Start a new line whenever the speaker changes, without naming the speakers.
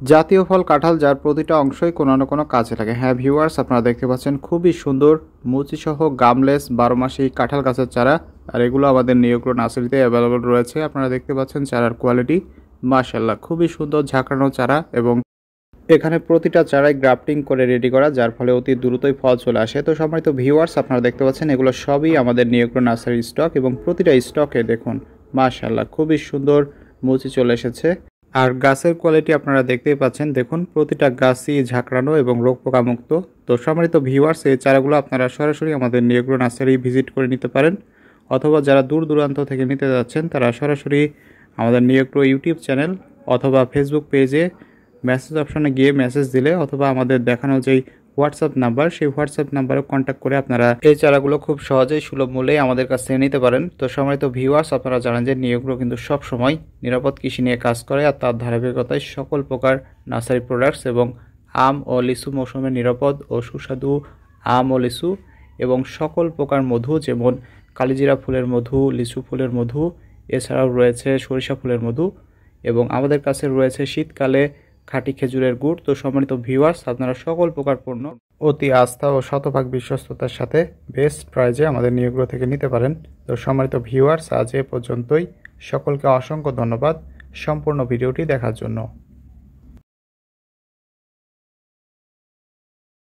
জাতীয় ফল কাঁঠাল, যার প্রতিটা অংশই কোনো না কোনো কাজে লাগে। হ্যাঁ ভিউয়ার্স, আপনারা দেখতে পাচ্ছেন খুবই সুন্দর মুচিসহ গামলেস 12 মাসি কাঁঠাল গাছের চারা। আর এগুলো আমাদের নিয়োগ্র নার্সারিতে অ্যাভেলেবল রয়েছে। আপনারা দেখতে পাচ্ছেন চারার কোয়ালিটি মাশাআল্লাহ, খুবই সুন্দর ঝাঁকড়ানো চারা এবং এখানে প্রতিটা চারাই গ্রাফটিং করে রেডি করা, যার ফলে অতি দ্রুতই ফল চলে আসে। তো সম্মানিত ভিউয়ার্স, আপনারা দেখতে পাচ্ছেন এগুলো সবই আমাদের নিয়োগ্র নার্সারি স্টক এবং প্রতিটা স্টকে দেখুন মাশাআল্লাহ খুবই সুন্দর মুচি চলে এসেছে। আর গাছের কোয়ালিটি আপনারা দেখতেই পাচ্ছেন, দেখুন প্রতিটা গাছই ঝাঁকড়ানো এবং রোগ পোকামুক্ত। তো সম্মানিত ভিউয়ার্স, এই চারাগুলো আপনারা সরাসরি আমাদের নিয়োগ্র নার্সারি ভিজিট করে নিতে পারেন, অথবা যারা দূর দূরান্ত থেকে নিতে যাচ্ছেন তারা সরাসরি আমাদের নিয়োগ্র ইউটিউব চ্যানেল অথবা ফেসবুক পেজে মেসেজ অপশনে গিয়ে মেসেজ দিলে, অথবা আমাদের দেখানো যেই হোয়াটসঅ্যাপ নাম্বার, সেই হোয়াটসঅ্যাপ নাম্বারে কন্ট্যাক্ট করে আপনারা এই চারাগুলো খুব সহজেই সুলভ মূল্যে আমাদের কাছ থেকে নিতে পারেন। তো সম্মানিত ভিউয়ার্স, আপনারা জানেন যে নিয়োগ্র কিন্তু সব সময় নিরাপদ কৃষি নিয়ে কাজ করে, আর তার ধারাবাহিকতায় সকল প্রকার নার্সারি প্রোডাক্টস এবং আম ও লিচু মৌসুমে নিরাপদ ও সুস্বাদু আম ও লিচু এবং সকল প্রকার মধু, যেমন কালিজিরা ফুলের মধু, লিচু ফুলের মধু, এছাড়াও রয়েছে সরিষা ফুলের মধু এবং আমাদের কাছে রয়েছে শীতকালে খাঁটি খেজুরের গুড়। তো সম্মানিত ভিউয়ার্স, আপনারা সকল প্রকার পণ্য অতি আস্থা ও শতভাগ বিশ্বস্ততার সাথে বেস্ট প্রাইজে আমাদের নিয়োগ্র থেকে নিতে পারেন। তো সম্মানিত ভিউয়ার্স, আজ এ পর্যন্তই। সকলকে অসংখ্য ধন্যবাদ সম্পূর্ণ ভিডিওটি দেখার জন্য।